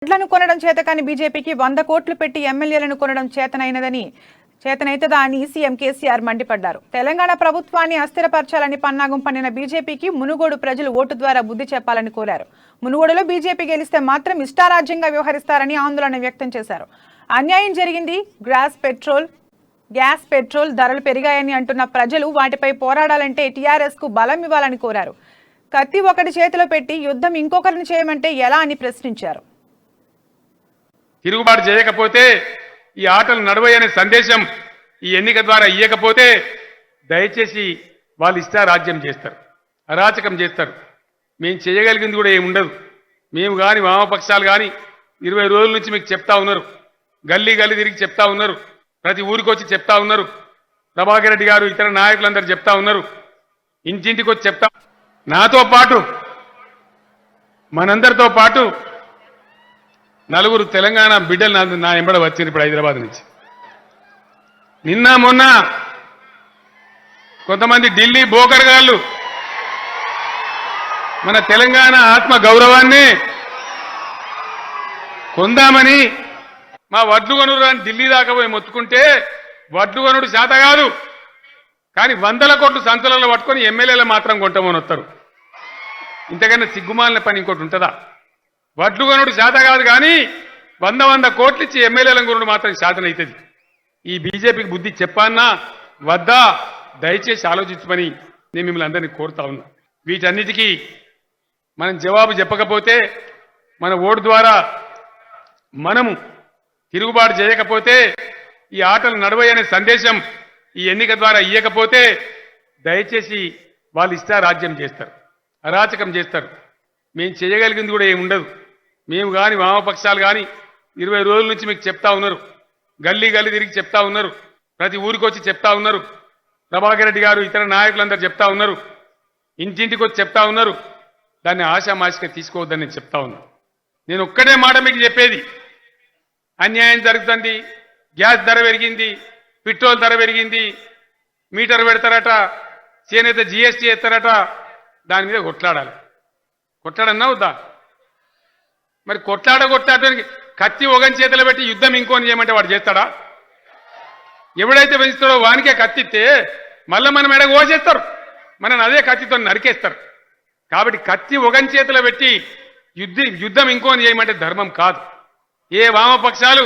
వడ్లను కొనడం చేతకాని బీజేపీకి 100 కోట్లు పెట్టి ఎమ్మెల్యేలను కొనడం చేతనైతదా అని సీఎం కేసీఆర్ మండిపడ్డారు. తెలంగాణ ప్రభుత్వాన్ని అస్థిరపరచాలని పన్నాగం పన్నిన బీజేపీకి మునుగోడు ప్రజలు ఓటు ద్వారా బుద్ధి చెప్పాలని కోరారు. మునుగోడులో బీజేపీ గెలిస్తే మాత్రం ఇష్టారాజ్యంగా వ్యవహరిస్తారని ఆందోళన వ్యక్తం చేశారు. అన్యాయం జరిగింది, గ్యాస్ పెట్రోల్ ధరలు పెరిగాయని అంటున్న ప్రజలు వాటిపై పోరాడాలంటే టీఆర్ఎస్ కు బలం ఇవ్వాలని కోరారు. కత్తి ఒకటి చేతిలో పెట్టి యుద్ధం ఇంకొకరిని చేయమంటే ఎలా అని ప్రశ్నించారు. తిరుగుబాటు చేయకపోతే ఈ ఆటలు నడవయనే సందేశం ఈ ఎన్నిక ద్వారా ఇయ్యకపోతే దయచేసి వాళ్ళు ఇష్టారాజ్యం చేస్తారు, అరాచకం చేస్తారు. మేము చేయగలిగింది కూడా ఏముండదు. మేము కానీ వామపక్షాలు కానీ 20 రోజుల నుంచి మీకు చెప్తా ఉన్నారు, గల్లీ గల్లీ తిరిగి చెప్తా ఉన్నారు, ప్రతి ఊరికి వచ్చి చెప్తా ఉన్నారు. ప్రభాకర్ రెడ్డి గారు ఇతర నాయకులందరూ చెప్తా ఉన్నారు, ఇంటింటికి వచ్చి చెప్తా. నాతో పాటు మనందరితో పాటు నలుగురు తెలంగాణ బిడ్డలు నా ఎంబడ వచ్చింది ఇప్పుడు హైదరాబాద్ నుంచి. నిన్న మొన్న కొంతమంది ఢిల్లీ బోకర్ గాళ్ళు మన తెలంగాణ ఆత్మ గౌరవాన్ని కొందామని మా వడ్లు కొనుడు అని ఢిల్లీ దాకా పోయి మొత్తుకుంటే వడ్లు కొనుడు శాత కాదు, కానీ 100 కోట్లు సంచులలో పట్టుకొని ఎమ్మెల్యేలు మాత్రం కొంటామని వస్తారు. ఇంతకన్నా సిగ్గుమాలిన పని ఇంకోటి ఉంటుందా? వడ్లు కొనుడు శాత కాదు, కానీ 100 కోట్లు ఇచ్చి ఎమ్మెల్యేల కొనుడు మాత్రం శాతనవుతుంది. ఈ బీజేపీకి బుద్ధి చెప్పానా వద్దా దయచేసి ఆలోచించమని నేను మిమ్మల్ని అందరినీ కోరుతా ఉన్నా. వీటన్నిటికీ మనం జవాబు చెప్పకపోతే, మన ఓటు ద్వారా మనము తిరుగుబాటు చేయకపోతే, ఈ ఆటలు నడవయనే సందేశం ఈ ఎన్నిక ద్వారా ఇయ్యకపోతే దయచేసి వాళ్ళు ఇష్టారాజ్యం చేస్తారు, అరాచకం చేస్తారు. మేము చేయగలిగింది కూడా ఏముండదు. మేము కానీ వామపక్షాలు కానీ 20 రోజుల నుంచి మీకు చెప్తా ఉన్నారు, గల్లీ గల్లీ తిరిగి చెప్తా ఉన్నారు, ప్రతి ఊరికి వచ్చి చెప్తా ఉన్నారు. ప్రభాకర్ రెడ్డి గారు ఇతర నాయకులందరూ చెప్తా ఉన్నారు, ఇంటింటికి వచ్చి చెప్తా ఉన్నారు. దాన్ని ఆశామాషిగా తీసుకోవద్దని నేను చెప్తా ఉన్నా. నేను ఒక్కటే మాట మీకు చెప్పేది, అన్యాయం జరుగుతుంది, గ్యాస్ ధర పెరిగింది, పెట్రోల్ ధర పెరిగింది, మీటర్ పెడతారట, చేనేత జీఎస్టీ ఎత్తారట, దాని మీద కొట్లాడాలి. కొట్లాడన్నా వద్దా? మరి కొట్లాడడానికి కత్తి ఒకని చేతిలో పెట్టి యుద్ధం ఇంకోని చేయమంటే వాడు చేస్తాడా? ఎవడైతే పెంచుతాడో వానికే కత్తిస్తే మళ్ళీ మనం ఎడ కోసేస్తారు, మనం అదే కత్తితో నరికేస్తారు. కాబట్టి కత్తి ఒకని చేతిలో పెట్టి యుద్ధం ఇంకోని చేయమంటే ధర్మం కాదు. ఏ వామపక్షాలు